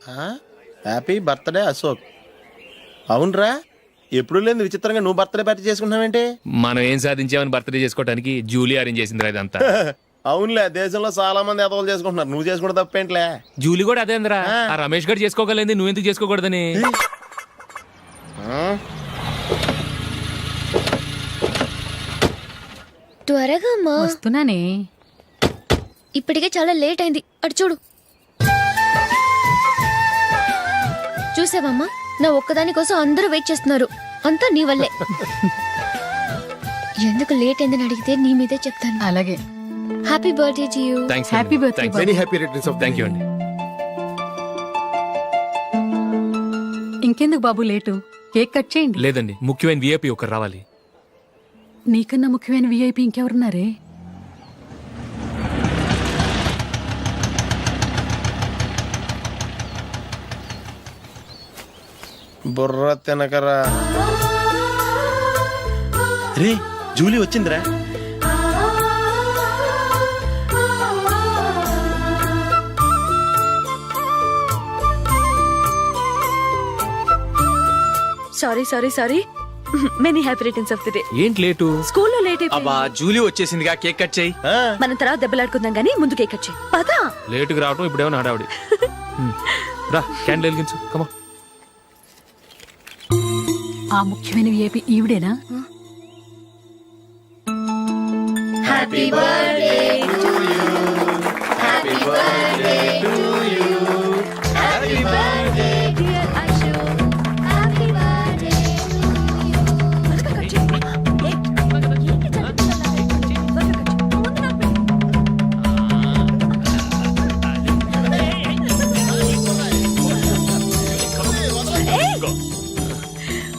Happy birthday Ashok. అవునరా, ఎప్పుడు లేదు విచిత్రంగా నువ్వు బర్త్డే పార్టీ చేసుకుంటున్నావేంటి? మనం ఏం సాధించామని బర్త్డే చేసుకోవడానికి జూలీ అరేంజ్ చేసింది ఇదంతా. అవునులే, దేశంలో చాలా మంది ఎదవలు చేసుకుంటున్నారు, నువ్వు చేసుకుంటే తప్పేంట్లే. జూలీ కూడా అదే అందరా. ఆ రమేష్ గారు చేసుకోగలేదు, నువ్వు ఎందుకు చేసుకోకూడదని. త్వరగా అమ్మా. వస్తున్నానే. ఇప్పటికే చాలా లేట్ అయింది, అటు చూడు. చూసావమ్మా, నా ఒక్కదాని కోసం అందరూ వెయిట్ చేస్తున్నారు. అంతా నీ వల్లే. ఎందుకు లేట్ అయిందని అడిగితే నీ మీదే చెప్తాను. అలాగే. Happy birthday to you. Happy birthday. Many happy returns of thank you అండి. ఇంకెందుకు బాబు లేటు, కేక్ కట్ చేయండి. లేదండి, ముఖ్యమైన విఐపి ఒకరు రావాలి. నీకన్నా ముఖ్యమైన విఐపి ఇంకెవరున్నారే? బుర్ర తినకరా. రే, జూలీ వచ్చిందిరా. Sorry many happy returns of the day. ఏంటి లేటు? స్కూల్లో లేట్ అబ్బా, జూలీ వచ్చేసిందిగా, కేక్ కట్ చేయి. మనం తర్వాత దెబ్బలాడుకుందాం గానీ ముందు కేక్ కట్ చేయి. పదా. లేటుగా రావటం ఇప్పుడేమో నాడావిడి. రా, క్యాండిల్ వెలిగించు. కమా. ఆ ముఖ్యమైన విఐపి ఈవిడేనా? Happy birthday to you. Happy birthday to you. Happy birthday dear Ashok. Happy birthday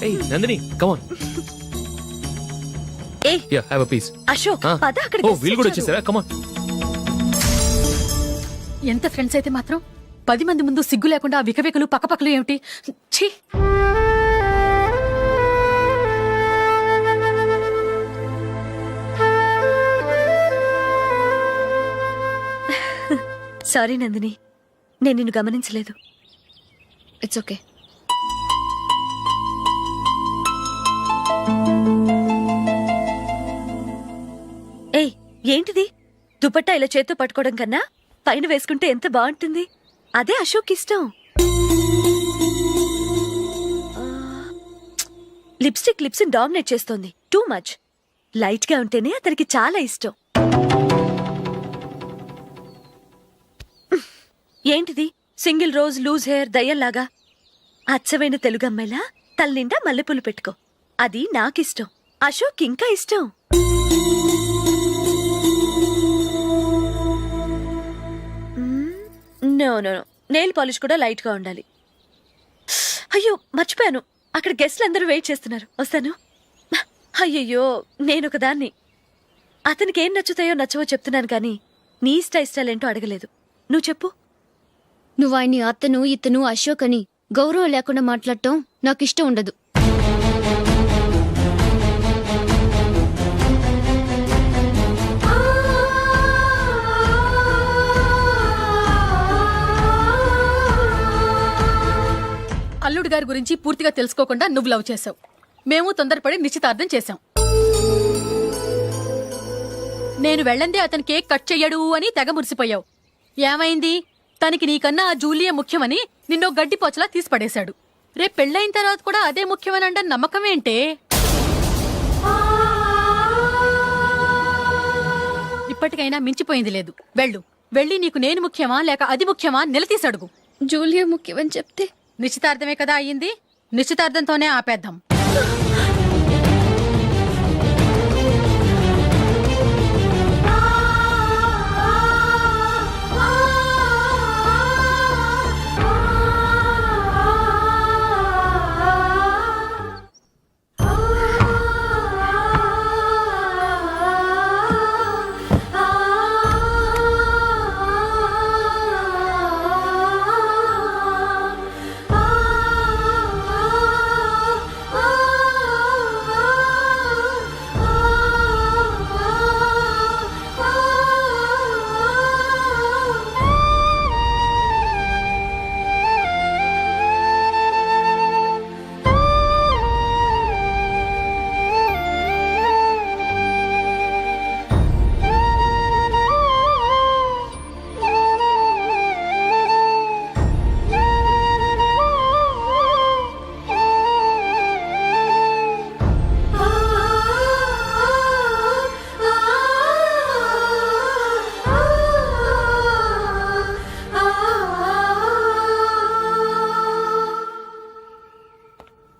ఏయ్ నందిని, కమ్ ఆన్. ఏ yeah, have a piece. Ashok, పద. అక్కడ ఓ, వీళ్ళు కూడా వచ్చేసారా? Come on. ఎంత ఫ్రెండ్స్ అయితే మాత్రం 10 మంది ముందు సిగ్గు లేకుండా ఆ వికవికలు పక్కపక్కలు ఏమిటి? ఛీ. సారీ నందిని, నేను నిన్ను గమనించలేదు. It's okay. ఏయ్, ఏంటిది? దుపట్టా ఇలా చేత్తో పట్టుకోవడం కన్నా పైన వేసుకుంటే ఎంత బాగుంటుంది. అదే అశోక్ ఇష్టం. లిప్స్టిక్ లిప్స్ డామినేట్ చేస్తోంది. Too much. లైట్ గా ఉంటేనే అతనికి చాలా ఇష్టం. ఏంటిది? సింగిల్ రోజ్ లూజ్ హెయిర్ దయ్యంలాగా. అచ్చమైన తెలుగు అమ్మాయిలా తల్లిండా మల్లెపూలు పెట్టుకో. అది నాకిష్టం. అశోక్ ఇంకా ఇష్టం. No no no, nail polish కూడా లైట్ గా ఉండాలి. అయ్యో, మర్చిపోయాను, అక్కడ గెస్ట్లు అందరూ వెయిట్ చేస్తున్నారు. వస్తాను. అయ్యయ్యో, నేనొక దాన్ని. అతనికి ఏం నచ్చుతాయో నచ్చవో చెప్తున్నాను కానీ నీ ఇష్టాలేంటో అడగలేదు. నువ్వు చెప్పు. నువ్వు ఆయన్ని అతను ఇతను అశోక్ అని గౌరవం లేకుండా మాట్లాడటం నాకు ఇష్టం ఉండదు. అల్లుడు గారి గురించి పూర్తిగా తెలుసుకోకుండా నువ్వు లవ్ చేసావు. మేము తొందరపడి నిశ్చితార్థం చేశాం. నేను వెళ్ళందే అతను కేక్ కట్ చెయ్యడు అని తెగ మురిసిపోయావు. ఏమైంది? తనకి నీకన్నా ఆ జూలియే ముఖ్యమని నిన్నో గడ్డిపోచలా తీసిపడేశాడు. రేపు పెళ్ళైన తర్వాత కూడా అదే ముఖ్యమని అంటే నమ్మకం ఏంటే? ఇప్పటికైనా మించిపోయింది లేదు. వెళ్ళి నీకు నేను ముఖ్యమా లేక అది ముఖ్యమా నిలదీసడుగు. జూలియా ముఖ్యమని చెప్తే నిశ్చితార్థమే కదా అయ్యింది. నిశ్చితార్థంతోనే ఆపేద్దాం.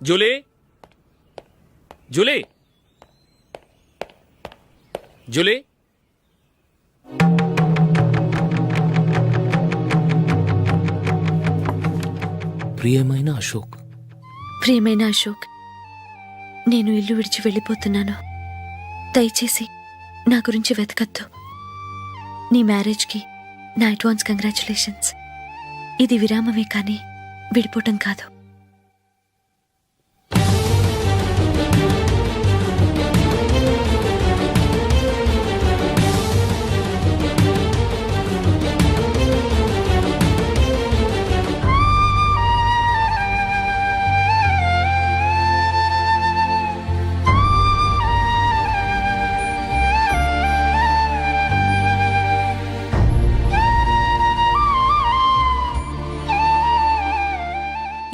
జూలీ జూలీ జూలీ ప్రియమైన అశోక్. ప్రియమైన అశోక్, నేను ఇల్లు విడిచి వెళ్ళిపోతున్నాను. దయచేసి నా గురించి వెతకద్దు. నీ మ్యారేజ్కి నా అడ్వాన్స్ కంగ్రాచులేషన్స్. ఇది విరామమే కానీ విడిపోవటం కాదు.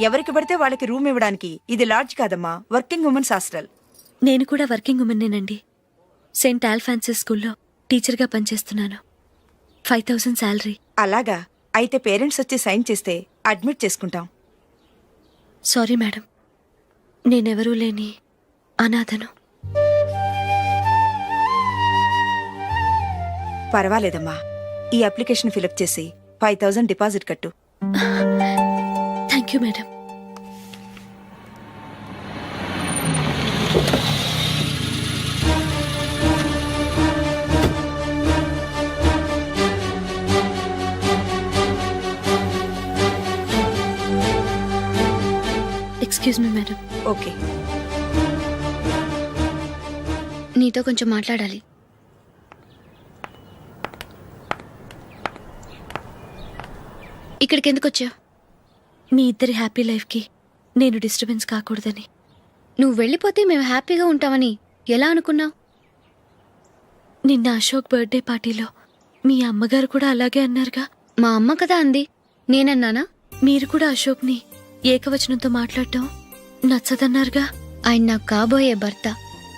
ఎవరికి పడితే వాళ్ళకి రూమ్ ఇవ్వడానికి ఇది లాడ్జ్ కాదమ్మా, వర్కింగ్ ఉమెన్స్ హాస్టల్. నేను కూడా వర్కింగ్ ఉమెన్నేనండి. సెయింట్ ఆల్ఫాన్సిస్ స్కూల్లో టీచర్గా పనిచేస్తున్నాను. 5,000 శాలరీ. అలాగా? అయితే పేరెంట్స్ వచ్చి సైన్ చేస్తే అడ్మిట్ చేసుకుంటాం. సారీ మేడం, నేనెవరూ లేని అనాథను. పర్వాలేదమ్మా, ఈ అప్లికేషన్ ఫిలప్ చేసి 5,000 డిపాజిట్ కట్టు. Thank you madam. Excuse me madam. Okay. నీతో కొంచెం మాట్లాడాలి. ఇక్కడికి ఎందుకు వచ్చావు? మీ ఇద్దరి హ్యాపీ లైఫ్కి నేను డిస్టర్బెన్స్ కాకూడదని. నువ్వు వెళ్ళిపోతే మేము హ్యాపీగా ఉంటామని ఎలా అనుకున్నావు? నిన్న అశోక్ బర్త్డే పార్టీలో మీ అమ్మగారు కూడా అలాగే అన్నారుగా. మా అమ్మ కదా అంది, నేనన్నానా? మీరు కూడా అశోక్ని ఏకవచనంతో మాట్లాడటం నచ్చదన్నారుగా. ఆయన నాకు కాబోయే భర్త.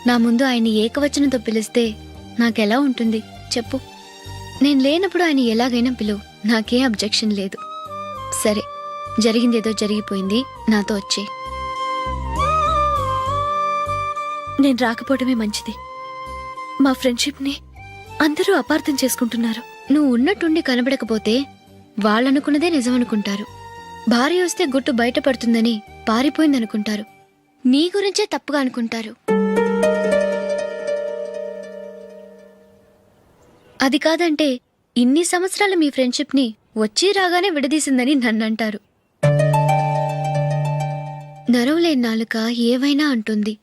నా ముందు ఆయన్ని ఏకవచనంతో పిలిస్తే నాకెలా ఉంటుంది చెప్పు? నేను లేనప్పుడు ఆయన ఎలాగైనా పిలువు, నాకేం అబ్జెక్షన్ లేదు. సరే, జరిగిందేదో జరిగిపోయింది, నాతో వచ్చే. నేను రాకపోవడమే మంచిది. మా ఫ్రెండ్షిప్ని అందరూ అపార్థం చేసుకుంటున్నారు. నువ్వు ఉన్నట్టుండి కనబడకపోతే వాళ్ళనుకున్నదే నిజమనుకుంటారు. భార్య వస్తే గుట్టు బయటపడుతుందని పారిపోయిందనుకుంటారు. నీ గురించే తప్పుగా అనుకుంటారు. అది కాదంటే ఇన్ని సంవత్సరాలు మీ ఫ్రెండ్షిప్ని వచ్చి రాగానే విడదీసిందని నన్నంటారు. నరవలేని నాలుక ఏవైనా అంటుంది.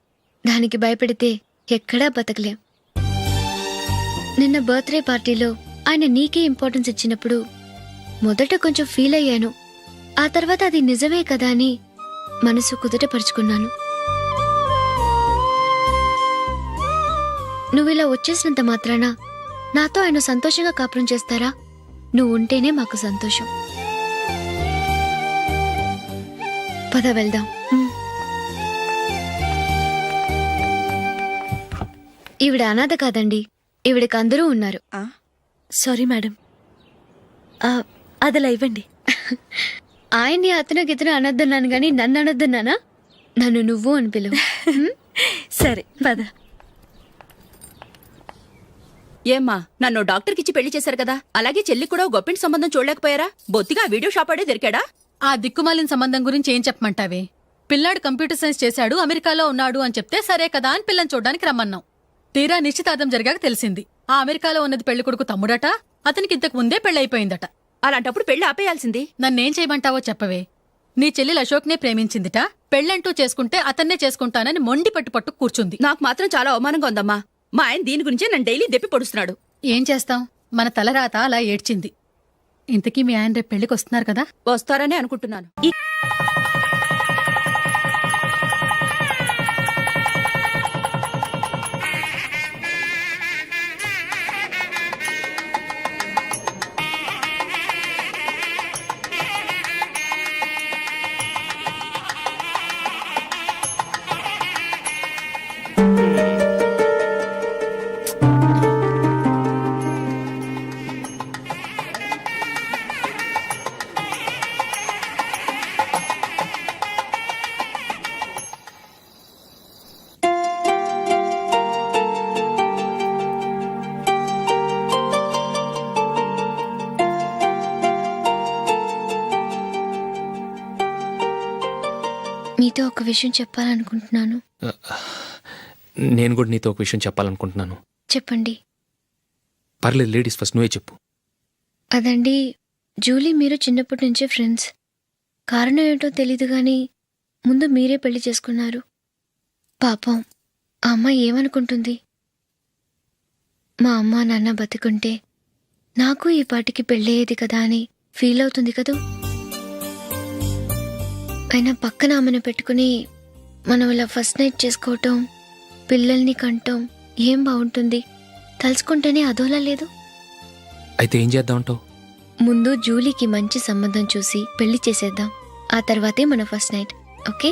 దానికి భయపడితే ఎక్కడా బతకలేం. నిన్న బర్త్డే పార్టీలో ఆయన నీకే ఇంపార్టెన్స్ ఇచ్చినప్పుడు మొదట కొంచెం ఫీల్ అయ్యాను. ఆ తర్వాత అది నిజమే కదా అని మనసు కుదుటపరుచుకున్నాను. నువ్విలా వచ్చేసినంత మాత్రాన నాతో ఆయన సంతోషంగా కాపురం చేస్తారా? నువ్వు ఉంటేనే మాకు సంతోషం. పద వెళ్దాం. ఈవిడ అనాథ కాదండి, ఈవిడకి అందరూ ఉన్నారు. సారీ మేడం, అదలా ఇవ్వండి. ఆయన్ని అతను గితను అనొద్దన్నాను గాని నన్ను అనొద్దన్నానా? నన్ను నువ్వు అని పిలువు. సరే పద. ఏమ్మా, నన్ను డాక్టర్కిచ్చి పెళ్లి చేశారు కదా, అలాగే చెల్లి కూడా గొప్పింటి సంబంధం చూడలేకపోయారా? బొత్తిగా ఆ వీడియో షాప్ ఆడే దొరికాడా? ఆ దిక్కుమాలిన సంబంధం గురించి ఏం చెప్పమంటావే? పిల్లాడు కంప్యూటర్ సైన్స్ చేశాడు, అమెరికాలో ఉన్నాడు అని చెప్తే సరే కదా అని పిల్లని చూడడానికి రమ్మన్నాం. తీరా నిశ్చితార్థం జరిగాక తెలిసింది ఆ అమెరికాలో ఉన్నది పెళ్లి కొడుకు తమ్ముడట, అతనికి ఇంతకు ముందే పెళ్లయిపోయిందట. అలాంటప్పుడు పెళ్లి ఆపేయాల్సింది. నన్నేం చేయమంటావో చెప్పవే. నీ చెల్లెలు అశోక్నే ప్రేమించిందిట, పెళ్ళంటూ చేసుకుంటే అతన్నే చేసుకుంటానని మొండి పట్టు కూర్చుంది. నాకు మాత్రం చాలా అవమానంగా ఉందమ్మా. మా ఆయన దీని గురించే నన్ను డైలీ దెప్పి పొడుస్తున్నాడు. ఏం చేస్తాం, మన తలరాత అలా ఏడ్చింది. ఇంతకీ మీ ఆయన రేపు పెళ్లికి వస్తున్నారు కదా? వస్తారనే అనుకుంటున్నాను. మీతో ఒక విషయం చెప్పాలనుకుంటున్నాను. నేను కూడా నీతో ఒక విషయం చెప్పాలనుకుంటున్నాను. చెప్పండి. పర్లేదు, లేడీస్ ఫస్ట్, నువ్వే చెప్పు. అదండి, జూలీ మీరు చిన్నప్పటి నుంచే ఫ్రెండ్స్. కారణం ఏంటో తెలీదు గాని ముందు మీరే పెళ్లి చేసుకున్నారు. పాపం ఆ అమ్మాయి ఏమనుకుంటుంది? మా అమ్మ నాన్న బతికుంటే నాకు ఈ పాటికి పెళ్ళయ్యేది కదా అని ఫీల్ అవుతుంది కదూ. అయినా పక్కన ఆమెను పెట్టుకుని మనం ఇలా ఫస్ట్ నైట్ చేసుకోవటం, పిల్లల్ని కంటాం ఏం బాగుంటుంది? తలుచుకుంటేనే అదోలా లేదు. అయితే ఏం చేద్దామంటావు? ముందు జూలీకి మంచి సంబంధం చూసి పెళ్లి చేసేద్దాం. ఆ తర్వాతే మన ఫస్ట్ నైట్. ఓకే?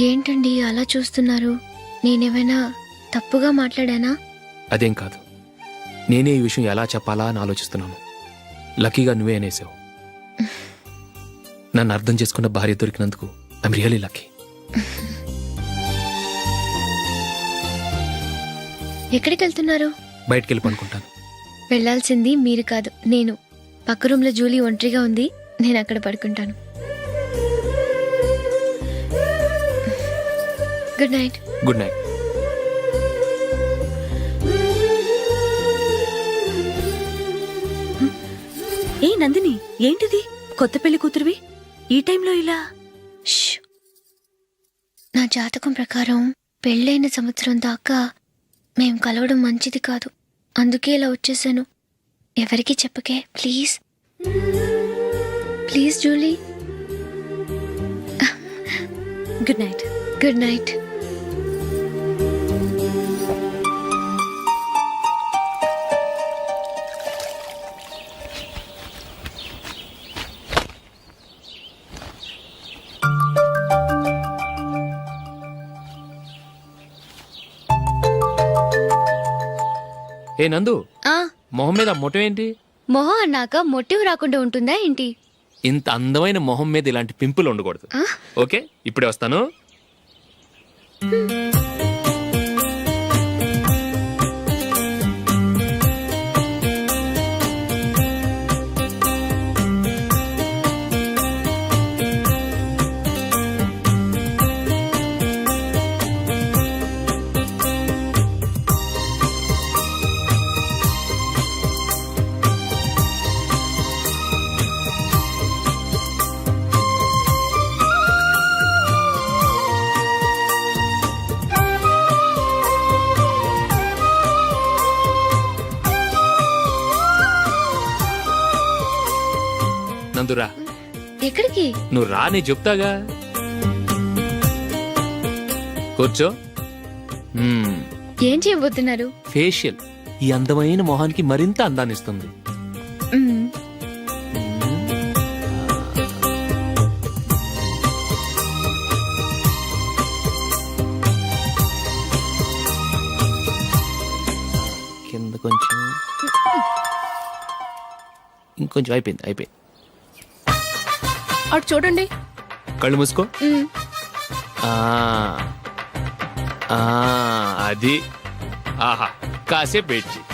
ఏంటండి అలా చూస్తున్నారు? నేనేమైనా తప్పుగా మాట్లాడానా? అదేం కాదు, నేనే ఈ విషయం ఎలా చెప్పాలా అని ఆలోచిస్తున్నాను. లక్కీగా నువ్వే అనేసావు. నన్ను అర్థం చేసుకున్న భార్య దొరికినందుకు ఐమ్ రియలీ లక్కీ. ఎక్కడికి వెళ్తున్నారు? బయటికి వెళ్ళి పనుకుంటాను. వెళ్లాల్సింది మీరు కాదు, నేను. పక్క రూమ్లో జూలీ ఒంటరిగా ఉంది, నేను అక్కడ పడుకుంటాను. Good night. Good night. ఏ నందిని, ఏంటిది? కొత్త పెళ్లి కూతురువి ఈ టైంలో ఇలా? ష్. నా జాతకం ప్రకారం పెళ్ళైన సంవత్సరం దాకా మేం కలవడం మంచిది కాదు. అందుకే ఇలా వచ్చేసాను. ఎవరికి చెప్పకే please. Please Julie. Good night. Good night. ఏ నందు, ఆ మొహం మీద మొట్టం ఏంటి? మొహం అన్నాక మొటివ్ రాకుండా ఉంటుందా ఏంటి? ఇంత అందమైన మొహం మీద ఇలాంటి పింపుల్ ఉండకూడదు. ఆ? ఓకే, ఇప్పుడే వస్తాను. నందురా, ఎక్కడికి? నువ్వు రా, నేను చెప్తాగా. కూర్చో. ఏం చేయబోతున్నారు? ఫేషియల్ ఈ అందమైన మొహానికి మరింత అందాన్ని ఇస్తుంది. మ్మ్. కింద కొంచెం, ఇంకొంచెం. అయిపోయింది. అటు చూడండి. కళ్ళు మూసుకో. మ్మ్. ఆ, ఆ, అది. ఆహా, కాసేపు వెయిట్ చెయ్యి.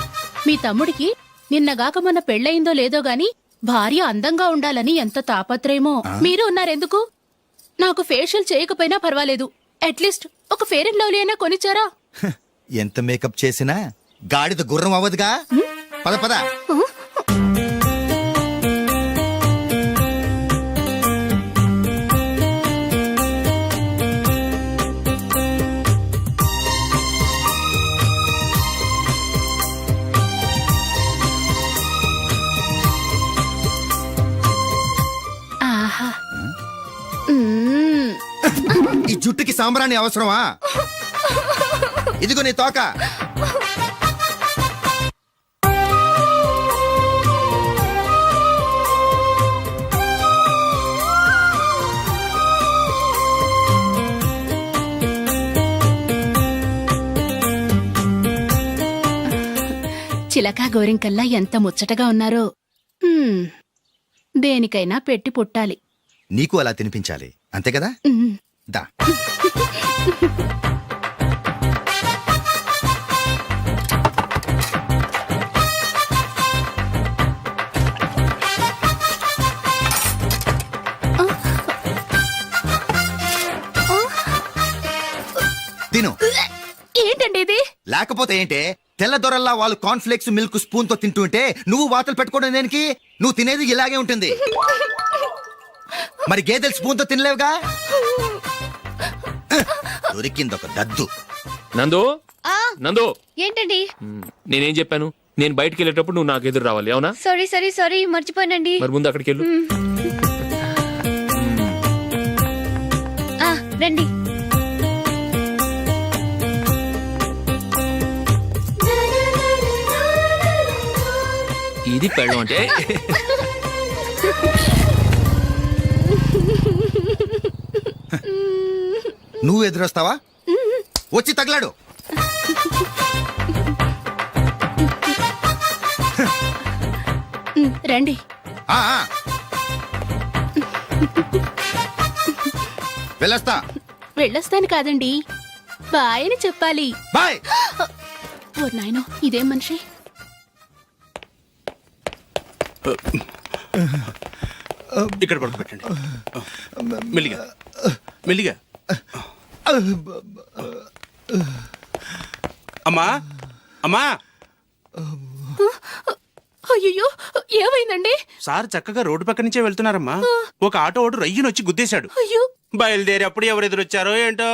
మీ తమ్ముడికి నిన్నగాక మొన్న పెళ్ళయిందో లేదో గాని భార్య అందంగా ఉండాలని ఎంత తాపత్రయమో. మీరు ఉన్నారెందుకు? నాకు ఫేషియల్ చేయకపోయినా పర్వాలేదు, అట్లీస్ట్ ఒక ఫేర్ అండ్ లవ్లీ అయినా కొనిచ్చారా? ఎంత మేకప్ చేసినా గాడిద గుర్రం అవ్వదుగా. పద పద. ఆహా. మ్మ్. ఈ జుట్టుకి సాంబ్రాణి అవసరమా? ఇదిగో నీ తోక. చిలకా గోరింకల్లా ఎంత ముచ్చటగా ఉన్నారో. దేనికైనా పెట్టి పుట్టాలి. నీకు అలా తినిపించాలి, అంతే కదా? మ్మ్. దా. లేకపోతే ఏంటే తెల్ల దొరల్లా వాళ్ళు కాన్ఫ్లెక్స్ మిల్క్ స్పూన్ తో తింటుంటే నువ్వు వాతలు పెట్టుకోవడం దేనికి? నువ్వు తినేది ఇలాగే ఉంటుంది. మరి గేదెలు స్పూన్ తో తినలేవుగా. దొరికింది ఒక దద్దు. నందు ఆ నందు ఏంటండి? నేనేం చెప్పాను? నేను బయటికి వెళ్ళేటప్పుడు నువ్వు నాకు ఎదురు రావాలి, అవునా? సారీ మర్చిపోయానండి. మరి ముందు అక్కడికి వెళ్ళు. ఆ, రండి. ఇది పెళ్ళం అంటే. నువ్వు ఎదురొస్తావా? వచ్చి తగలాడు. రండి. ఆ, ఆ. వెళ్ళొస్తా. వెళ్ళొస్తాను కాదండి, బాయ్ అని చెప్పాలి. బాయ్. ఓ నాయనో, ఇదేం మనిషి? ఇక్కడ పడుకోబెట్టండి. మెల్లిగా మెల్లిగా. అమ్మా అమ్మా, అయ్యో, ఏమైందండి? సార్ చక్కగా రోడ్డు పక్క నుంచే వెళ్తున్నారమ్మా. ఒక ఆటో ఓడు రయ్యనొచ్చి గుద్దేశాడు. అయ్యో, బయలుదేరి అప్పుడు ఎవరు ఎదురొచ్చారో ఏంటో.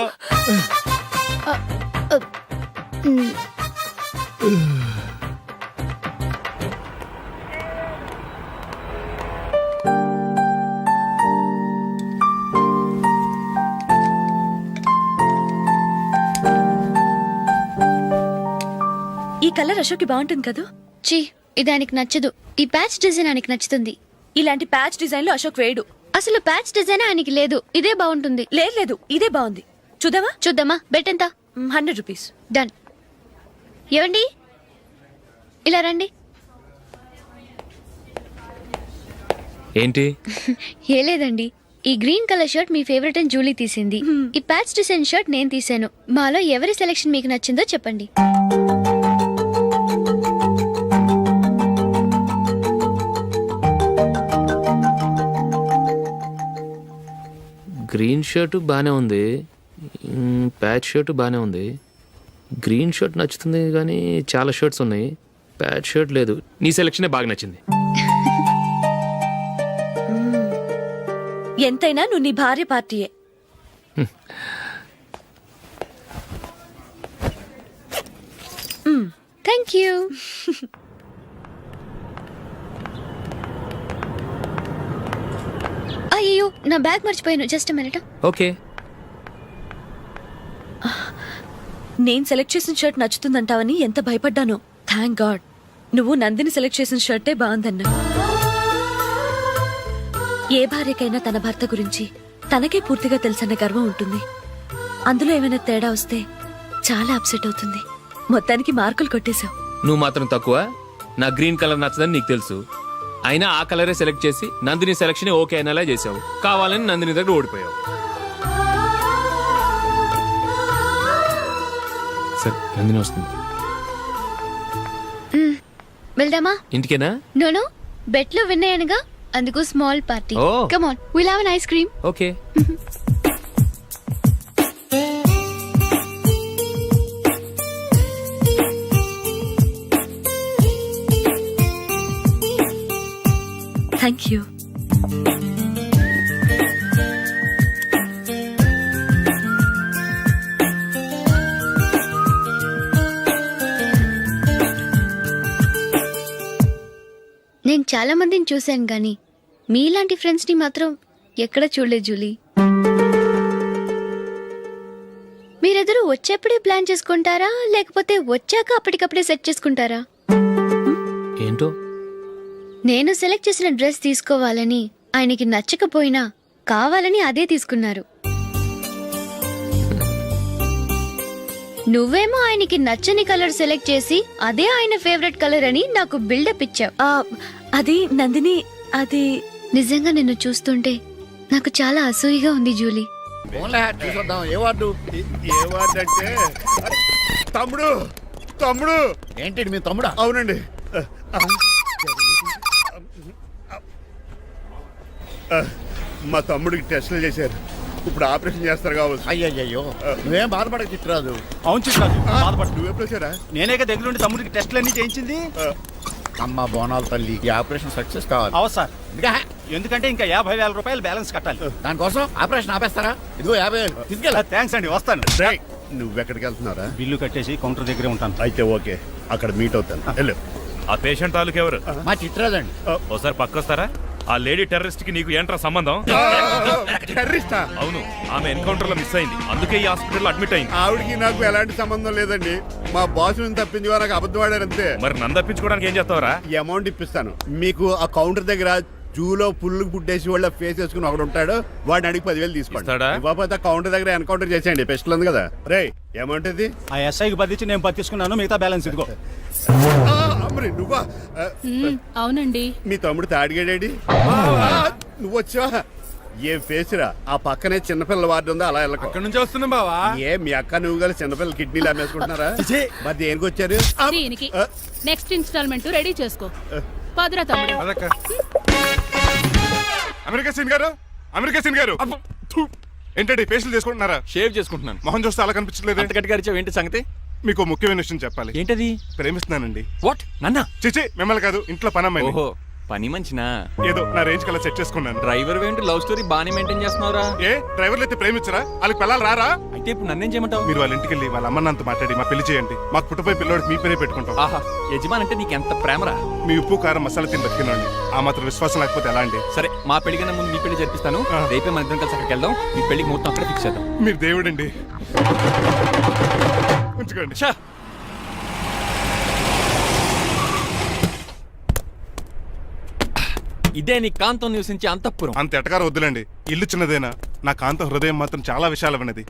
ఈ కలర్ అశోక్కి బాగుంటుంది కదా. ఛీ, ఇది ఆయనకి నచ్చదు. ఈ ప్యాచ్ డిజైన్ ఆయనకి నచ్చుతుంది. ఇలాంటి ప్యాచ్ డిజైన్ లో అశోక్ వేయడు. అసలు ప్యాచ్ డిజైన్ ఆయనకి లేదు. ఇదే బాగుంటుంది. లేదు, ఇదే బాగుంది. చూద్దామా? చూద్దామా? బెట్ ఎంత? 100 రూపీస్. డన్. ఏవండి, ఇలా రండి. ఏంటి? ఏ లేదండి, ఈ గ్రీన్ కలర్ షర్ట్ మీ ఫేవరెట్ అని జూలీ తీసింది. ఈ ప్యాచ్ డిజైన్ షర్ట్ నేను తీసాను. మాలో ఎవరి సెలెక్షన్ మీకు నచ్చిందో చెప్పండి. గ్రీన్ షర్ట్ బానే ఉంది, ప్యాచ్ షర్ట్ బానే ఉంది. గ్రీన్ షర్ట్ నచ్చుతుంది కానీ చాలా షర్ట్స్ ఉన్నాయి, ప్యాచ్ షర్ట్ లేదు. నీ సెలెక్షనే బాగా నచ్చింది. ఎంతైనా నువ్వు నీ భార్య పార్టీయే. Thank you. అయ్యో, నా బ్యాగ్ మర్చిపోయాను. Just minute. ఓకే. నేను సెలెక్ట్ చేసిన షర్ట్ నచ్చుతుందంటావని ఎంత భయపడ్డానో. థ్యాంక్ గాడ్ నువ్వు నందిని సెలెక్ట్ చేసిన షర్టే బాగుందన్నా. ఏ భార్యకైనా తన భర్త గురించి తనకే పూర్తిగా తెలుసన్న గర్వం ఉంటుంది. అందులో ఏమైనా తేడా వస్తే చాలా అప్సెట్ అవుతుంది. మొత్తానికి మార్కులు కొట్టేశావు. నువ్వు మాత్రం తక్కువ. నా గ్రీన్ కలర్ నచ్చదని నీకు తెలుసు, అయినా ఆ కలరే సెలెక్ట్ చేసి నందిని సెలెక్షన్ ఓకే అయినలా చేసావు. కావాలని నందిని దగ్గర ఓడిపోయావు. సరే, నందిని వస్తుంది. వెళ్దామా? ఇంటికేనా? నోను, బెట్లో విన్నాయనగా, అందుకు small party. Oh. Come on, will have an ice cream. Okay. Thank you. నేను చాలా మందిని చూశాను గాని మీలాంటి ఫ్రెండ్స్ ని మాత్రం ఎక్కడ చూడలేదు జూలీ. మీరెదరూ వచ్చేప్పుడే ప్లాన్ చేసుకుంటారా, లేకపోతే వచ్చాక అప్పటికప్పుడే సెట్ చేసుకుంటారా? ఏంటో? నేను సెలెక్ట్ చేసిన డ్రెస్ తీసుకోవాలని ఆయనకి నచ్చకపోయినా కావాలని అదే తీసుకున్నారు. నువ్వేమో ఆయనకి నచ్చని కలర్ సెలెక్ట్ చేసి అదే ఆయన ఫేవరెట్ కలర్ అని నాకు బిల్డప్ ఇచ్చావు. అది నందిని, అది నిజంగా నిన్ను చూస్తుంటే నాకు చాలా అసూయగా ఉంది జూలీ. ఏ వార్డు అంటే తమ్ముడు. తమ్ముడు ఏంటి? మీ తమ్ముడా? అవునండి. మా తమ్ముడికి టెస్టులు చేశారు. ఇప్పుడు ఆపరేషన్ చేస్తారు కావచ్చు. అయ్యయ్యో నువ్వేం బాధపడక చిట్రాజు. అవును చిట్రాజు, బాధపడు. నువ్వు ఎప్పుడు వచ్చారా? నేనే దగ్గర ఉండి తమ్ముడికి టెస్టులన్నీ చేయించింది. అమ్మ బోనాల తల్లి, ఈ ఆపరేషన్ సక్సెస్ కావాలి. అవు సార్, ఇంకా ఎందుకంటే ఇంకా 50,000 రూపాయలు బ్యాలెన్స్ కట్టాలి. దానికోసం ఆపరేషన్ ఆపేస్తారా? ఇదిగో 50,000 తీసుకెళ్ళా. థ్యాంక్స్ అండి, వస్తాను. రేయ్, నువ్వెక్కడికి వెళ్తున్నారా? బిల్లు కట్టేసి కౌంటర్ దగ్గరే ఉంటాను. అయితే ఓకే, అక్కడ మీట్ అవుతాను. వెళ్ళు. ఆ పేషెంట్ తాలూకు ఎవరు? మా చిట్రాజు అండి. ఓసారి పక్కొస్తారా? ఆ లేడీ టెర్రరిస్ట్ కి నీకు ఏంట్రా సంబంధం? టెర్రరిస్టా? అవును, ఆమె ఎన్కౌంటర్ లో మిస్ అయింది, అందుకే ఈ హాస్పిటల్ అడ్మిట్ అయింది. ఆవిడికి నాకు ఎలాంటి సంబంధం లేదండి. మా బాస్ నుంచి తప్పించి నాకు అబద్ధం ఆడారు అంతే. మరి నన్ను తప్పించుకోవడానికి ఏం చేస్తావరా? ఈ అమౌంట్ ఇప్పిస్తాను మీకు. ఆ కౌంటర్ దగ్గర జూలో పుల్లు గుడ్డేసి వాళ్ళ ఫేస్ వేసుకుని ఒకడు ఉంటాడు, వాడిని అడిగి 10,000 తీసుకోండి. ఇస్తాడా? ఇవ్వకపోతే కౌంటర్ దగ్గర ఎన్కౌంటర్ చేసేయండి. పెస్టల్ ఉంది కదా. రే, అమౌంట్ ఇది. ఆ ఎస్ఐకి బదిలించి నేను తీసుకున్నాను, మిగతా బ్యాలెన్స్ ఇదిగో. అమ్మరే, నువ్వా? అవునండి. మీ తమ్ముడు తాడిగాడేడి? నువ్వు వచ్చావా? ఏ ఫేస్ రా. ఆ పక్కనే చిన్నపిల్లల వార్డు ఉందా, అలా వెళ్ళకు. అక్కడ నుంచి వస్తున్నాం బావా. ఏ మీ అక్క నువ్వు కలిసి చిన్నపిల్లల కిడ్నీలు అమ్మేసుకుంటున్నారా? మరి దేనికి వచ్చారు? దీనికి నెక్స్ట్ ఇన్స్టాల్మెంట్ రెడీ చేసుకో. పదరా తమ్ముడు. అమెరికా సీన్ గారు, అమెరికా సీన్ గారు, ఏంటండి ఫేషియల్ చేసుకుంటున్నారా? షేవ్ చేసుకుంటున్నాను. మొహం చూస్తే అలా కనిపించలేదు. గట్టిగా ఏంటి సంగతి? మీకు ముఖ్యమైన విషయం చెప్పాలి. ఏంటది? ప్రేమిస్తున్నానండి. వాట్? నన్నా? చిచి, మిమ్మల్ని కాదు, ఇంట్లో పనమ్మాయి. ఓహో, పని మంచినా? ఏదో నా రేంజ్ కల్లా సెట్ చేసుకున్నాను. డ్రైవర్ ఏంటి లవ్ స్టోరీ బానే మెయింటైన్ చేస్తున్నావురా? ఏ డ్రైవర్లు అయితే ప్రేమించరా? వాళ్ళకి పిల్లలు రారా? అయితే ఇప్పుడు నన్నేం చేయమంటావు? మీరు వాళ్ళ ఇంటికి వెళ్ళి వాళ్ళ అమ్మ నాన్నతో మాట్లాడి మా పెళ్లి చేయండి. మాకు పుట్టపోయి పిల్లోడికి మీ పేరే పెట్టుకుంటాం. ఆహా, యజమాన్ అంటే నీకెంత ప్రేమరా? మీ ఉప్పు కారం మసాలా తిని బతికినండి. ఆ మాత్రం విశ్వాసం లేకపోతే ఎలా అండి? సరే, మా పెళ్లి కన్నా ముందు మీ పెళ్లి జరిపిస్తాను. రేపే మన ఇద్దరం కలిసి అక్కడికి వెళ్దాం. మీ పెళ్లికి మొత్తం అక్కడ ఫిక్స్ చేద్దాం. మీరు దేవుడండి. ఉంచుకోండి. ఛా! ఇదే నీ కాంతం నివసించే అంతఃపురం. అంత ఎటకారం వద్దులండి. ఇల్లు చిన్నదేనా, నా కాంత హృదయం మాత్రం చాలా విశాలమైనది.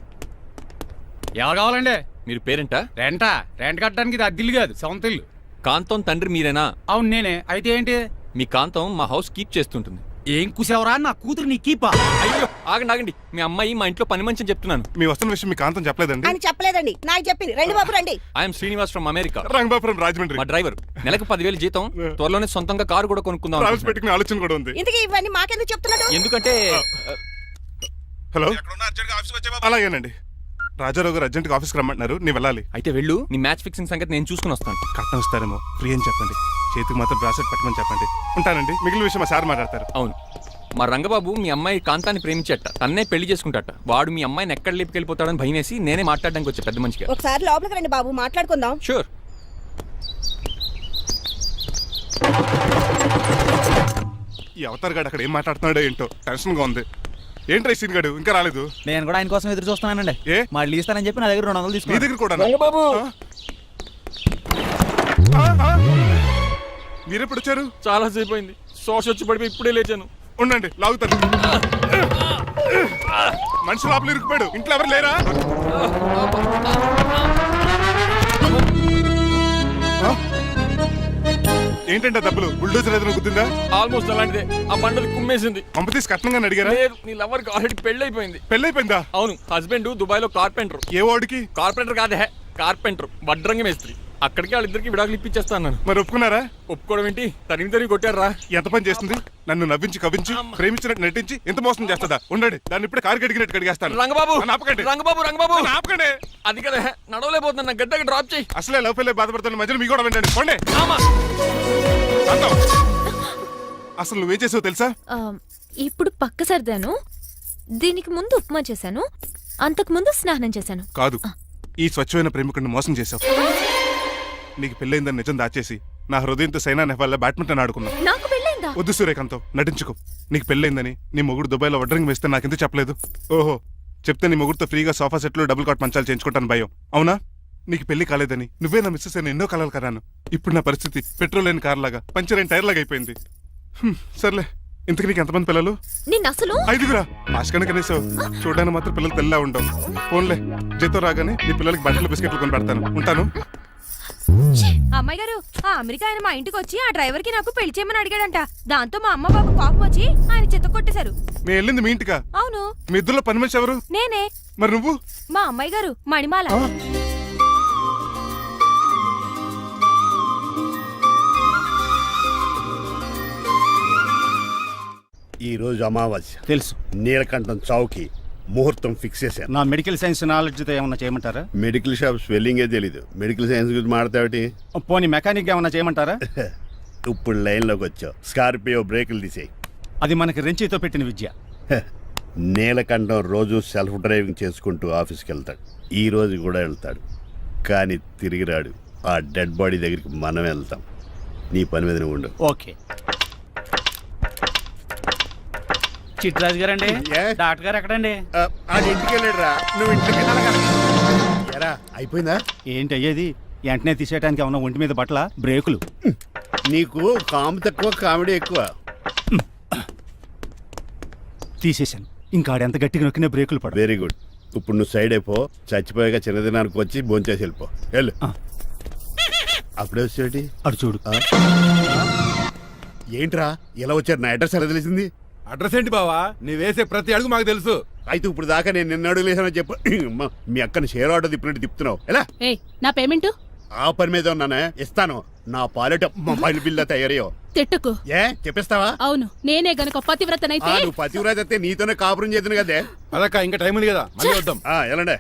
ఎవరు కావాలండి? మీరు పేరెంటా? రెంటా? రెంట్ కట్టడానికి ఇది అద్దిల్లు కాదు, సొంత ఇల్లు. కాంతం తండ్రి మీరేనా? అవును నేనే. అయితే ఏంటి? మీ కాంతం మా హౌస్ కీప్ చేస్తుంటుంది. ఏం కూసావరా? నా కూతురు నీ కీపా? అయ్యో, ఆగండి. మీ అమ్మాయి మా ఇంట్లో పని మంచి చెప్తున్నాను. మీ వస్తున్న విషయం మీ కాంతం చెప్పలేదండి? అని చెప్పలేదండి, నాకు చెప్పింది. రండి బాబు రండి. I'm Srinivas from America. Rangabapuram Rajahmundry. మా డ్రైవర్. నెలకు 10,000 జీతం. త్వరలోనే సొంతంగా కారు కూడా కొనుక్కుందాం. ట్రావెల్స్ పెట్టుకునే ఆలోచన కూడా ఉంది. ఇంతకీ ఇవన్నీ మాకెందుకు చెప్తున్నాడు? ఎందుకంటే హలో, అలాగేనండి. రాజారావు గారు అర్జెంట్గా ఆఫీస్కి రమ్మంటున్నారు, నీ వెళ్ళాలి. అయితే వెళ్ళు. నీ మ్యాచ్ ఫిక్సింగ్ సంగతి నేను చూసుకుని వస్తాను. కట్నం ఇస్తారేమో, ఫ్రీ అని చెప్పండి. చేతికి మాత్రం బ్రాసెట్ పెట్టమని చెప్పండి. ఉంటానండి. మిగిలిన విషయం మా సార్ మాట్లాడతారు. అవును, మా రంగబాబు మీ అమ్మాయి కాంతాన్ని ప్రేమించట, తన్నే పెళ్లి చేసుకుంటాట. వాడు మీ అమ్మాయిని ఎక్కడ లేపుకెళ్ళిపోతాడని భయం వేసి నేనే మాట్లాడడానికి వచ్చా పెద్ద మనిషిగా. ఒకసారి లోపలికి రండి బాబు, మాట్లాడుకుందాం. షూర్. ఈ అవతార్ గాడు అక్కడ ఏం మాట్లాడుతున్నాడో ఏంటో టెన్షన్గా ఉంది. ఏంట్రా సీన్ గాడు ఇంకా రాలేదు? నేను కూడా ఆయన కోసం ఎదురు చూస్తున్నానండి. ఏ మళ్ళీ ఇస్తానని చెప్పి నా దగ్గర 200 మీ తీసుకుని. దగ్గర కూడా? రంగబాబు మీరెప్పుడు వచ్చారు? చాలా సేపు అయింది. శోష వచ్చి పడిపోయి ఇప్పుడే లేచాను. ఉండండి, లాగుతాను. మనిషి లోపల ఇరుక్కుపోయాడు. ఇంట్లో ఎవరు లేరా? ఏంటంటే డబ్బులు బుల్డోజర్ ఏదైనా గుర్తుందా? ఆల్మోస్ట్ అలాంటిదే. ఆ బండలు కుమ్మేసింది. పంపతీసి కట్నంగా అడిగారా? లేదు, నీ లవర్కి ఆల్రెడీ పెళ్ళైపోయింది. పెళ్ళైపోయిందా? అవును, హస్బెండ్ దుబాయ్ లో కార్పెంటర్. ఏ వాడికి? కార్పెంటర్ కాదే, కార్పెంటర్, వడ్రంగి మేస్త్రి. అక్కడికి వాళ్ళిద్దరికి విడాకులు ఇప్పించేస్తాను. మరి ఒప్పుకున్నారా? ఒప్పుకోవడం ఏంటి? తరిమి కొట్టారా? ఎంత పని చేస్తుంది? నన్ను నవ్వించి కవించి ప్రేమించినట్టు నటించి ఎంత మోసం చేస్తుందా? ఉండండి, దాన్ని ఇప్పుడే కారు కడిగినట్టు కడిగేస్తాను. రంగబాబు, నన్ను ఆపకండి. రంగబాబు ఆపకండి. అది కదా, నడవలేకపోతున్నా, గడ్డకి డ్రాప్ చేయి. అసలే లవ్ పెళ్ళే బాధపడుతున్న మధ్యలో మీ కూడా వినండి. పోండి. అసలు నువ్వేం చేసావు తెలుసా? ఇప్పుడు పక్క సర్దాను. దీనికి ముందు ఉప్మా చేశాను, అంతకు ముందు స్నానం చేశాను. కాదు, ఈ స్వచ్ఛమైన ప్రేమికుడిని మోసం చేసావు. నీకు పెళ్ళైందని నిజం దాచేసి నా హృదయంతో సైనా నెహ్వాల్ బ్యాడ్మింటన్ ఆడుకున్నావు. నాకు పెళ్ళైందా? వద్దు సూర్యకాంతం, నటించుకో. నీకు పెళ్ళైందని నీ మొగుడు దుబాయ్లో వడ్రంగి వేస్తే నాకెందుకు చెప్పలేదు? ఓహో, చెప్తే నీ మొగుడుతో ఫ్రీగా సోఫా సెట్లు డబుల్ కాట్ మంచాలు చేయించుకుంటాను భయం. అవునా? నీకు పెళ్లి కాలేదని నువ్వే నా మిస్సెస్ అని ఎన్నో కలలు కరాను. ఇప్పుడు నా పరిస్థితి పెట్రోల్ లేని కార్ లాగా, పంచర్ అయిన టైర్ లాగా అయిపోయింది. సర్లే, ఇంతకు నీకు ఎంతమంది పిల్లలు? నిన్ను అసలు 5గురా. ఆశకనే కనీసం చూడడానికి మాత్రం పిల్లలు తెల్లా ఉండవు. ఫోన్లే, జీతం రాగానే నీ పిల్లలకి బట్టలు బిస్కెట్లు కొని పెడతాను. ఉంటాను. అమ్మాయి గారు, ఆ అమెరికా ఆయన మా ఇంటికి వచ్చి ఆ డ్రైవర్ కి నాకు పెళ్లి చేయమని అడిగాడంట. దాంతో మా అమ్మ బాబు కోపం వచ్చి ఆయన చిత్త కొట్టేశారు. నేను వెళ్ళింది మీ ఇంటికా? అవును. మీ ఇద్దరులో పని మనిషి ఎవరు? నేనే. మరి నువ్వు? మా అమ్మాయి గారు మణిమాల. ఈ రోజు అమావాస్య తెలుసు. నీలకంఠం చౌకి ముహూర్తం ఫిక్స్ చేశాను. నా మెడికల్ సైన్స్ నాలెడ్జ్తో ఏమన్నా చేయమంటారా? మెడికల్ షాప్ స్వెల్లింగే తెలీదు, మెడికల్ సైన్స్ గురించి మాట్లాడతావిటి. పోనీ మెకానిక్ ఏమన్నా చేయమంటారా? ఇప్పుడు లైన్లోకి వచ్చావు. స్కార్పియో బ్రేకులు తీసేయి. అది మనకి రెంచితో పెట్టిన విద్య. నీలకంఠం రోజు సెల్ఫ్ డ్రైవింగ్ చేసుకుంటూ ఆఫీస్కి వెళ్తాడు. ఈ రోజు కూడా వెళ్తాడు, కానీ తిరిగి రాడు. ఆ డెడ్ బాడీ దగ్గరికి మనం వెళ్తాం. నీ పని మీద నువ్వు ఉండు. ఓకే. చిట్రాజు గారండి, డాక్టర్ గారు ఎక్కడండి? ఇంటికి వెళ్ళాడురా, నువ్వు ఇంటికి ఎరా అయిపోయిందా? ఏంటి అయ్యేది? వెంటనే తీసేయడానికి ఏమన్నా ఒంటి మీద బట్టల బ్రేకులు? నీకు కాము తక్కువ, కామెడీ ఎక్కువ. తీసేశాను. ఇంకా ఆడెంత గట్టిగా నొక్కినా బ్రేకులు పడ. Very good. ఇప్పుడు నువ్వు సైడ్ అయిపో. చచ్చిపోయాక చిన్నదినానికి వచ్చి భోంచేసి వెళ్ళిపో. వెళ్ళు. అప్పుడే వచ్చేటి అటు చూడు. ఏంట్రా ఇలా వచ్చారు? నా అడ్రస్ ఎలా తెలిసింది? అడ్రస్ ఏంటి బావా? నీ వేసే ప్రతి అడుగు మాకు తెలుసు. అయితే ఇప్పుడు దాకా నేను నిన్న అడుగులేసానో చెప్పు. మీ అక్కని షేర్ ఆర్డర్ తిప్పినట్టు తిప్పుతున్నావు ఎలా? నా పేమెంట్ ఆ పని మీద ఉన్నానే, ఇస్తాను. నా పాలెట మొబైల్ బిల్ తయారయ్యో. తిట్టుకు. ఏ చెప్పిస్తావా? అవును, నేనే గనక పతివ్రతనైతే. నువ్వు పతివ్రత అయితే నీతోనే కాపురం చేద్దును కదే. అదక్క ఇంకా టైం ఉంది కదా, మళ్ళీ వద్దాం. ఎలాండే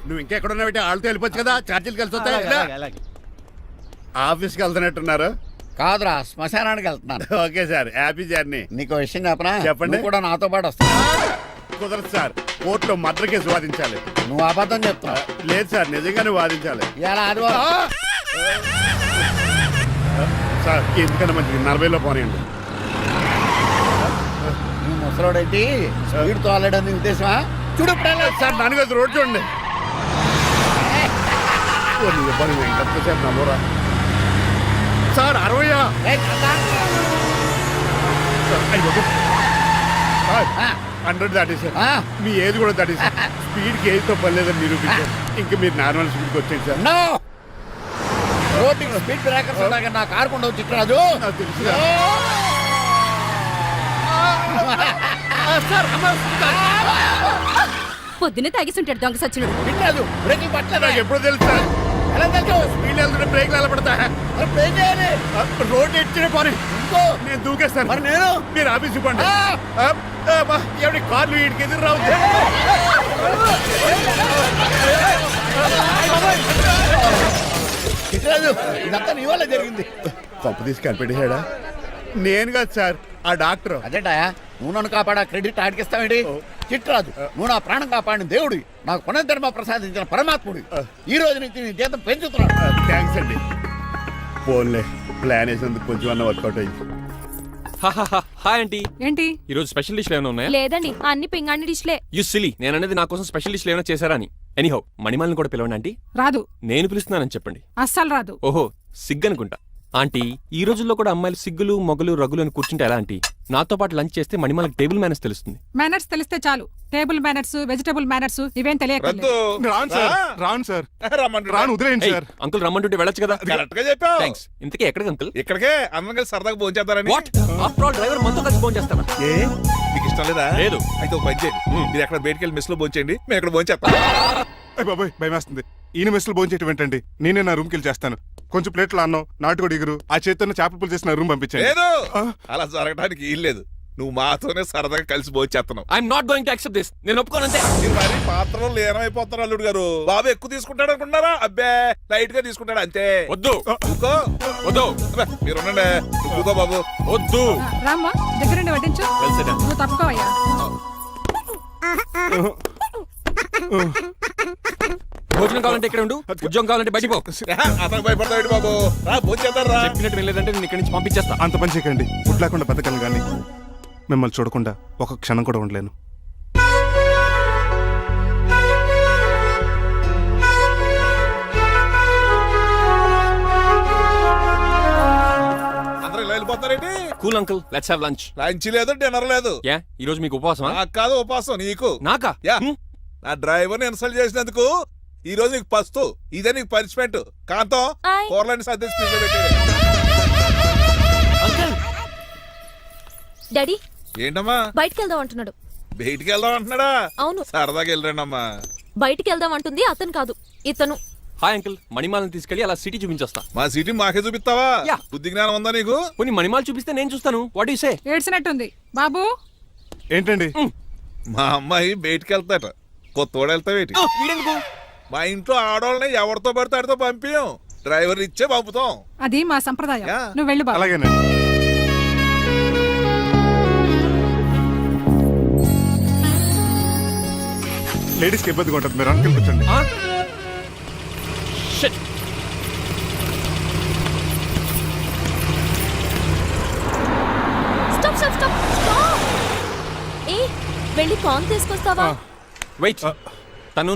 నువ్వు ఇంకెక్కడున్నావు? వాళ్ళతో వెళ్ళిపోవచ్చు కదా, ఛార్జీలు కలిసి వస్తాయి. ఆఫీస్కి వెళ్తున్నట్టున్నారు. కాదురా, శ్మశానానికి వెళ్తున్నాను. Okay sir, happy journey. నీకు విషయం చెప్పనా? చెప్పండి. కూడా నాతో పాటు వస్తా. కుదరదు సార్, కోర్టులో మర్డర్ కేసు వాదించాలి. నువ్వు అబద్ధం చెప్తున్నావు. లేదు సార్, నిజంగానే వాదించాలి. ఇలా ఆదివారం సార్ ఎందుకన్నా మంచిది 40లో పోనీయండి. నువ్వు ముసలోడేంటి స్పీడ్ తోలడని ఉద్దేశమా? చూడు సార్, దానికి అది రోడ్ చూడండి. సార్ నమ్మరా సార్? 60 100 దాటేశారు. మీ ఏది కూడా దాటేశారు. స్పీడ్కి ఏదితో పని లేదని నిరూపించారు. ఇంకా మీరు నార్మల్ స్పీడ్కి వచ్చేది సార్. రోడ్డు స్పీడ్ బ్రేకర్స్ ఉండగా నా కారు కొండ చిట్రాజు. తెలుసు పొద్దున్నే తాగిస్తుంటాడు దొంగ సచ్చినుడు. వినలేదు, బ్రేకింగ్ పట్టలేదు. నాకు ఎప్పుడో తెలుసు సార్. ఎలా తెలుసు? స్పీడ్ వెళ్తుంటే బ్రేక్లు ఎలా పడతా? రోడ్డు ఎట్టిన పోనీ నేను దూకేస్తాను. మరి నేను? మీరు ఆఫీస్ ఇవ్వండి. ఎవరి కార్లు వీడికి ఎదురు రావు. చిట్రాజు, ఇదంతా నీ వల్ల జరిగింది. తప్పు తీసి కనిపెట్టేశాడా? నేను కాదు సార్, ఆ డాక్టర్. అదేంటాయా, నువ్వు నన్ను కాపాడా క్రెడిట్ ఆడికిస్తావేంటి? చిట్రాజు, నువ్వు నా ప్రాణం కాపాడిన దేవుడి, నాకు పునర్ధర్మ ప్రసాదించిన పరమాత్ముడి. ఈ రోజు నుంచి నీ జీతం పెంచుతున్నాడు. థ్యాంక్స్ అండి. ఫోన్లే, ప్లాన్ వేసినందుకు కొంచెం అన్న వర్కౌట్ అయ్యింది. Hi aunty. ఏంటి ఈ రోజు స్పెషల్ డిష్లు ఏమైనా ఉన్నాయా? లేదండి, అన్ని పింగాణి డిష్లే. యు సిలీ, నేను అనేది నా కోసం స్పెషల్ డిష్లు ఏమైనా చేశారా అని. ఎనీహౌ, మణిమాలని కూడా పిలవండి ఆంటీ. రాదు. నేను పిలుస్తున్నానని చెప్పండి. అస్సలు రాదు. ఓహో, సిగ్గనుకుంటా. ఆంటీ, ఈ రోజుల్లో కూడా అమ్మాయిలు సిగ్గులు మొగలు రగులు అని కూర్చుంటే ఎలా ఆంటీ? నాతో పాటు లంచ్ చేస్తే మణిమాలకి టేబుల్ మేనర్స్ తెలుస్తుంది. మేనర్స్ తెలిస్తే చాలు. టేబుల్ మేనర్స్, వెజిటబుల్ మేనర్స్ ఇవేం తెలియదు. రాను సార్, రాను సార్, రాను, వదిలేయండి సార్. అంకుల్ రమ్మంటుంటే వెళ్ళొచ్చు కదా. కరెక్ట్ గా చెప్పావు. థ్యాంక్స్. ఇంతకీ ఎక్కడికి అంకుల్? ఇక్కడికే అందరం కలిసి సరదాగా భోంచేద్దారని. వాట్? ఆఫ్టర్ ఆల్ డ్రైవర్ మనతో కలిసి ఫోన్ చేస్తాను. ఏ నీకు ఇష్టం లేదా? లేదు. అయితే ఒక పని చేయండి, మీరు ఎక్కడ బయటికి వెళ్ళి మెస్ లో భోంచేయండి, మేము ఎక్కడ భోంచేస్తాం. బాబాయ్ భయం వేస్తుంది. ఈయన మెస్సులు భోంచేయటం ఏంటండి? నేనే నా రూమ్కి వెళ్ళి చేస్తాను. కొంచెం ప్లేట్లు అన్నం, నాటుకోడి ఇగురు, ఆ చేతితో చేపల పులుసు చేసిన రూమ్ పంపించాను. లేదు, అలా జరగడానికి ఏం లేదు. నువ్వు మాతోనే సరదాగా కలిసి భోంచేస్తున్నావు. I'm not going to accept this. నేను ఒప్పుకోనంతే. మీరు మరి పాత్రలో లీనమైపోతారు అల్లుడు గారు. బాబు ఎక్కువ తీసుకుంటాడు అనుకుంటారా? అబ్బే, లైట్ గా తీసుకుంటాడు అంతే. వద్దు, ఊకో. వద్దు. మీరు ఉండండి, ఊకో బాబు. వద్దు. రామ్మా, దగ్గరుండి వడ్డించు. నువ్వు తప్పుకోవయ్యా. భోజనం కావాలంటే ఇక్కడ ఉండు, ఉద్యోగం కావాలంటే బయటికి పో. అతను భయపడతాడు బాబు. రా భోంచేద్దాం రా. చెప్పినట్టు వెళ్ళలేదంటే నేను ఇక్కడి నుంచి పంపించేస్తా. అంత పని చేయకండి. ఫుడ్ లేకుండా బతకను కానీ మిమ్మల్ని చూడకుండా ఒక క్షణం కూడా ఉండలేను. అందరూ ఇలా వెళ్ళిపోతారేంటి? Cool uncle, let's have lunch. Lunch లేదు, డిన్నర్ లేదు. యా, ఈ రోజు మీకు ఉపవాసమా? నాకు కాదు ఉపవాసం, నీకు. నాకా? యా, నా డ్రైవర్ ని ఇన్సల్ట్ చేసినందుకు ఈ రోజు నీకు పస్తు, ఇదే నీకు పనిష్మెంట్. కాంతం కూరలని సర్దేసి ఫ్రిడ్జ్లో పెట్టేది. అంకుల్, డాడీ ఏంటమ్మా బయటికి వెళ్దాం అంటున్నాడు. బయటికి వెళ్దాం అంటున్నాడా? అవును. సరదాగా వెళ్ళరండి అమ్మా. బయటికి వెళ్దాం అంటుంది అతను కాదు, ఇతను. హాయ్ అంకుల్, మణిమాలని తీసుకెళ్లి అలా సిటీ చూపించొస్తా. మా సిటీ మాకే చూపిస్తావా? యా. బుద్ధి జ్ఞానం ఉందా నీకు? కొన్ని మణిమాలు చూపిస్తే నేను చూస్తాను. What you say? ఏడ్చినట్టుంది. బాబు ఏంటండి మా అమ్మాయి బయటికి వెళ్తాట కొత్తోడు వెళ్తావేటి మా ఇంట్లో ఆడవాళ్ళని ఎవరితో పడితే ఆడితో పంపించం డ్రైవర్ ఇచ్చే పంపుతాం. అది మా సంప్రదాయం యా. నువ్వు వెళ్ళు బాబు అలాగేనండి. లేడీస్కి ఇబ్బందిగా ఉంటుంది, మీరు అనుకుని కూర్చోండి. Stop stop stop stop. ఏ వెళ్ళి కాన్ తీసుకొస్తావా? వెయిట్ తను